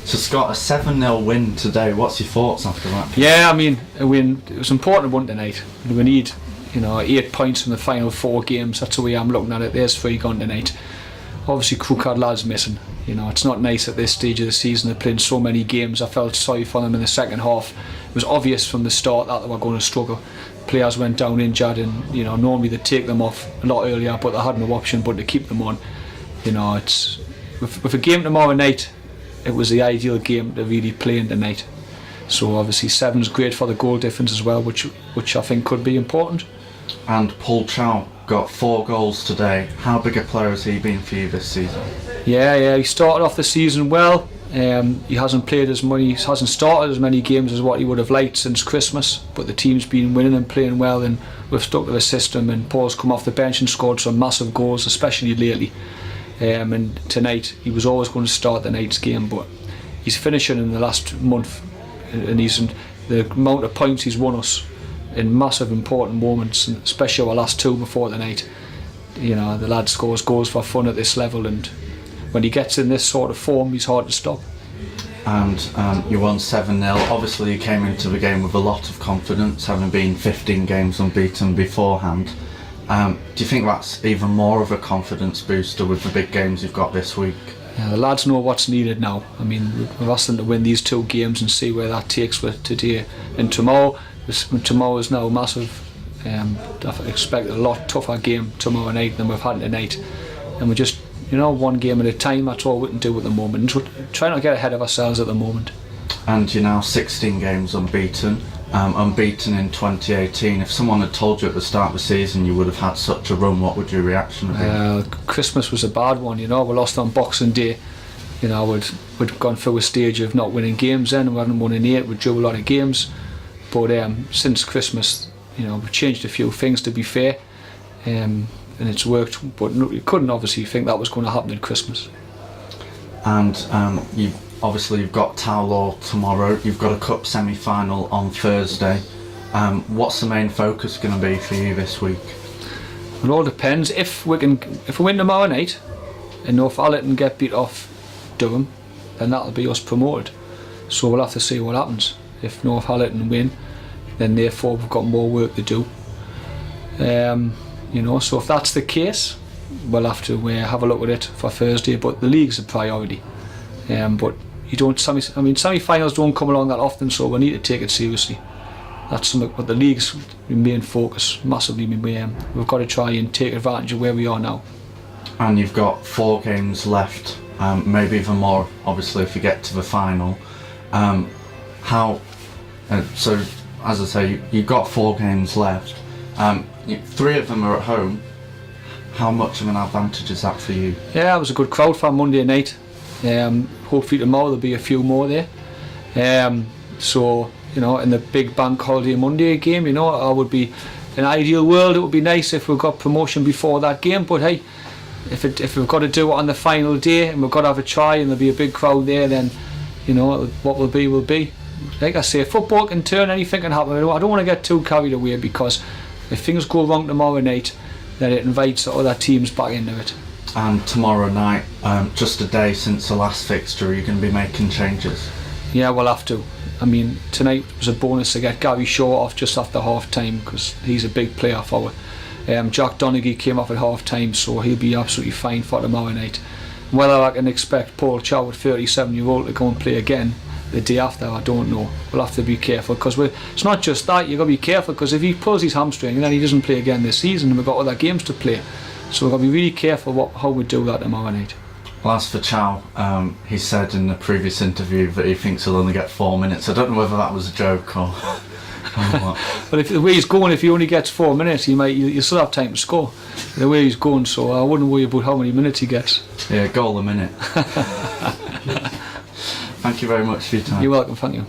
So Scott, a 7-0 win today. What's your thoughts after that? Yeah, I mean, a win. It was important to win tonight. We need, 8 points from the final 4 games. That's the way I'm looking at it. There's 3 gone tonight. Obviously, Crook had lads missing. It's not nice at this stage of the season. They're playing so many games. I felt sorry for them in the second half. It was obvious from the start that they were going to struggle. Players went down injured, and normally they take them off a lot earlier, but they had no option but to keep them on. It's with a game tomorrow night. It was the ideal game to really play in tonight. So obviously 7's great for the goal difference as well, which I think could be important. And Paul Chow got 4 goals today. How big a player has he been for you this season? Yeah, he started off the season well. He hasn't started as many games as what he would have liked since Christmas, but the team's been winning and playing well, and we've stuck to the system, and Paul's come off the bench and scored some massive goals, especially lately. And tonight he was always going to start the night's game, but he's finishing in the last month, and the amount of points he's won us in massive important moments, and especially our last 2 before the night. The lad scores goals for fun at this level, and when he gets in this sort of form, he's hard to stop. And you won 7-0. Obviously you came into the game with a lot of confidence, having been 15 games unbeaten beforehand. Do you think that's even more of a confidence booster with the big games you've got this week? Yeah, the lads know what's needed now. I mean, we've asked them to win these 2 games and see where that takes with today and tomorrow. Tomorrow is now massive. I expect a lot tougher game tomorrow night than we've had tonight, and we just, 1 game at a time. That's all we can do at the moment. Try not to get ahead of ourselves at the moment. And you're now 16 games unbeaten. Unbeaten in 2018. If someone had told you at the start of the season you would have had such a run, what would your reaction have been? Christmas was a bad one. We lost on Boxing Day. We'd gone through a stage of not winning games then, and we hadn't won in 8. We drew a lot of games, but since Christmas, we've changed a few things, to be fair, and it's worked. But you couldn't obviously think that was going to happen at Christmas. And you've got Towlaw tomorrow. You've got a cup semi-final on Thursday. What's the main focus going to be for you this week? It all depends. If we win tomorrow night and Northallerton get beat off Durham, then that'll be us promoted. So we'll have to see what happens. If Northallerton win, then therefore we've got more work to do. So if that's the case, we'll have to have a look at it for Thursday. But the league's a priority. But semi-finals don't come along that often, so we need to take it seriously. That's something. But the league's main focus massively. We've got to try and take advantage of where we are now. And you've got 4 games left, maybe even more. Obviously, if you get to the final, so as I say, you've got 4 games left. 3 of them are at home. How much of an advantage is that for you? Yeah, it was a good crowd for Monday night. Hopefully tomorrow there'll be a few more there. So in the big bank holiday Monday game, I would be, in an ideal world, it would be nice if we got promotion before that game. But hey, if we've got to do it on the final day and we've got to have a try and there'll be a big crowd there, then what will be will be. Like I say, football can turn, anything can happen. I don't want to get too carried away, because if things go wrong tomorrow night, then it invites the other teams back into it. And tomorrow night, just a day since the last fixture, are you going to be making changes? Yeah, we'll have to. I mean, tonight was a bonus to get Gary Shaw off just after half time, because he's a big player for it. Jack Donaghy came off at half time, so he'll be absolutely fine for tomorrow night. Whether I can expect Paul Chow at 37-year-old to go and play again the day after, I don't know. We'll have to be careful, because it's not just that. You've got to be careful, because if he pulls his hamstring and then he doesn't play again this season, and we've got other games to play. So we've got to be really careful how we do that tomorrow night. Well, as for Chow, he said in the previous interview that he thinks he'll only get 4 minutes. I don't know whether that was a joke or what. But if the way he's going, if he only gets 4 minutes, you still have time to score. The way he's going, so I wouldn't worry about how many minutes he gets. Yeah, goal a minute. Thank you very much for your time. You're welcome, thank you.